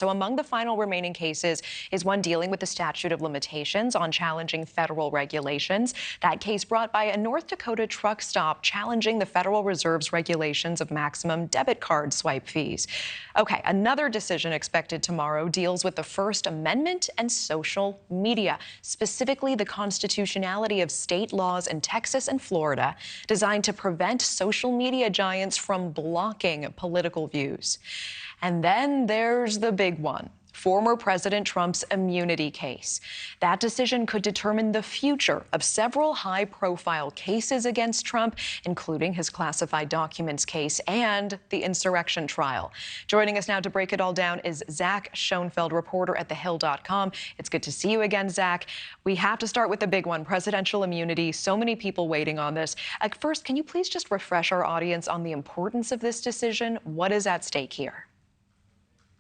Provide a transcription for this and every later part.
So among the final remaining cases is one dealing with the statute of limitations on challenging federal regulations. That case brought by a North Dakota truck stop challenging the Federal Reserve's regulations of maximum debit card swipe fees. Okay, another decision expected tomorrow deals with the First Amendment and social media, specifically the constitutionality of state laws in Texas and Florida designed to prevent social media giants from blocking political views. And then there's the big one. Former President Trump's immunity case. That decision could determine the future of several high-profile cases against Trump, including his classified documents case and the insurrection trial. Joining us now to break it all down is Zach Schonfeld, reporter at thehill.com. It's good to see you again, Zach. We have to start with the big one, presidential immunity. So many people waiting on this. First, can you please just refresh our audience on the importance of this decision? What is at stake here?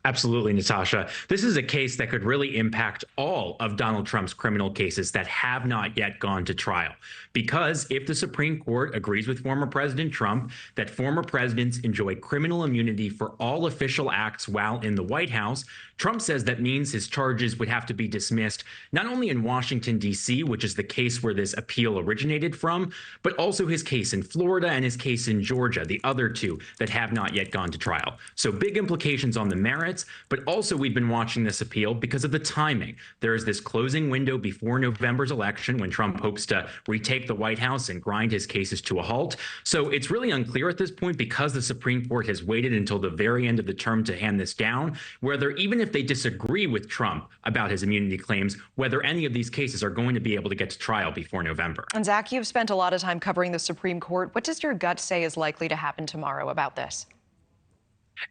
Absolutely, Natasha. This is a case that could really impact all of Donald Trump's criminal cases that have not yet gone to trial. Because if the Supreme Court agrees with former President Trump that former presidents enjoy criminal immunity for all official acts while in the White House, Trump says that means his charges would have to be dismissed not only in Washington, D.C., which is the case where this appeal originated from, but also his case in Florida and his case in Georgia, the other two that have not yet gone to trial. So big implications on the merits, but also we've been watching this appeal because of the timing. There is this closing window before November's election when Trump hopes to retake the White House and grind his cases to a halt. So it's really unclear at this point, because the Supreme Court has waited until the very end of the term to hand this down, whether even if they disagree with Trump about his immunity claims, whether any of these cases are going to be able to get to trial before November. And Zach, you've spent a lot of time covering the Supreme Court. What does your gut say is likely to happen tomorrow about this?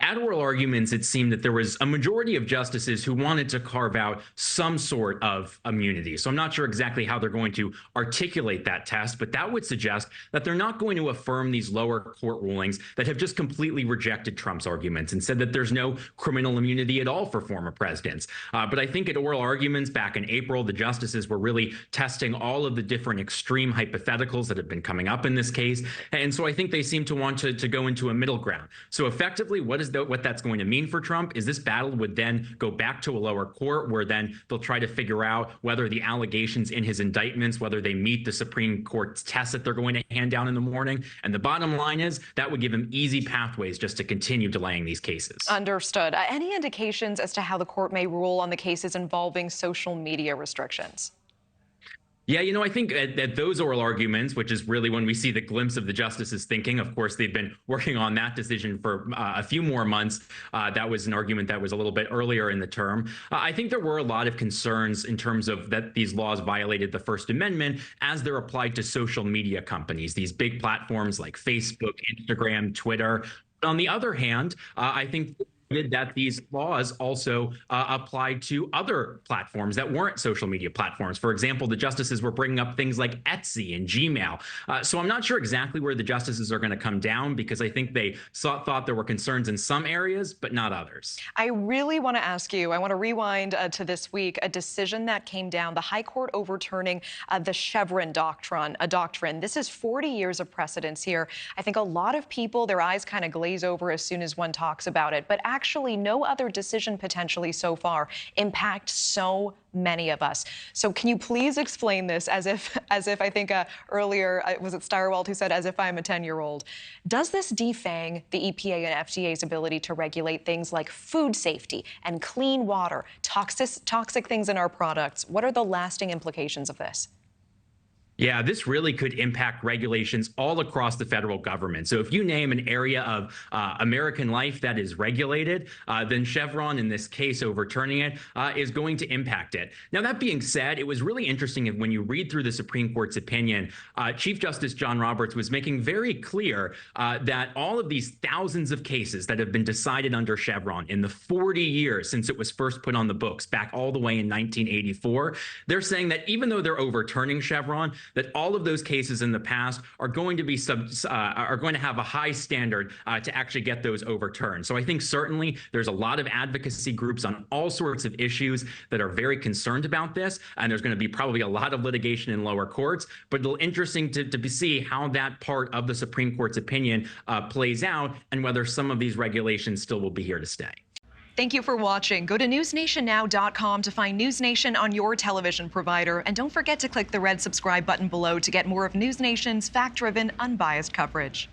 At oral arguments, it seemed that there was a majority of justices who wanted to carve out some sort of immunity. So I'm not sure exactly how they're going to articulate that test, but that would suggest that they're not going to affirm these lower court rulings that have just completely rejected Trump's arguments and said that there's no criminal immunity at all for former presidents. But I think at oral arguments back in April, the justices were really testing all of the different extreme hypotheticals that have been coming up in this case. And so I think they seem to want to go into a middle ground. So effectively, what that's going to mean for Trump is this battle would then go back to a lower court, where then they'll try to figure out whether the allegations in his indictments, whether they meet the Supreme Court's test that they're going to hand down in the morning. And the bottom line is that would give him easy pathways just to continue delaying these cases. Understood. Any indications as to how the court may rule on the cases involving social media restrictions? Yeah, I think at those oral arguments, which is really when we see the glimpse of the justices thinking, of course, they've been working on that decision for a few more months. That was an argument that was a little bit earlier in the term. I think there were a lot of concerns in terms of that these laws violated the First Amendment as they're applied to social media companies, these big platforms like Facebook, Instagram, Twitter. On the other hand, I think that these laws also applied to other platforms that weren't social media platforms. For example, the justices were bringing up things like Etsy and Gmail. So I'm not sure exactly where the justices are going to come down, because I think they thought there were concerns in some areas, but not others. I really want to ask you, I want to rewind to this week, a decision that came down, the High Court overturning the Chevron doctrine. This is 40 years of precedence here. I think a lot of people, their eyes kind of glaze over as soon as one talks about it. But actually, no other decision potentially so far impacts so many of us. So can you please explain this as if I think earlier, was it Steyerwalt who said, as if I'm a 10-year-old? Does this defang the EPA and FDA's ability to regulate things like food safety and clean water, toxic things in our products? What are the lasting implications of this? Yeah, this really could impact regulations all across the federal government. So if you name an area of American life that is regulated, then Chevron, in this case, overturning it, is going to impact it. Now, that being said, it was really interesting when you read through the Supreme Court's opinion, Chief Justice John Roberts was making very clear that all of these thousands of cases that have been decided under Chevron in the 40 years since it was first put on the books, back all the way in 1984, they're saying that even though they're overturning Chevron, that all of those cases in the past are going to be are going to have a high standard to actually get those overturned. So I think certainly there's a lot of advocacy groups on all sorts of issues that are very concerned about this, and there's going to be probably a lot of litigation in lower courts. But it'll be interesting to see how that part of the Supreme Court's opinion plays out, and whether some of these regulations still will be here to stay. Thank you for watching. Go to newsnationnow.com to find News Nation on your television provider. And don't forget to click the red subscribe button below to get more of News Nation's fact-driven, unbiased coverage.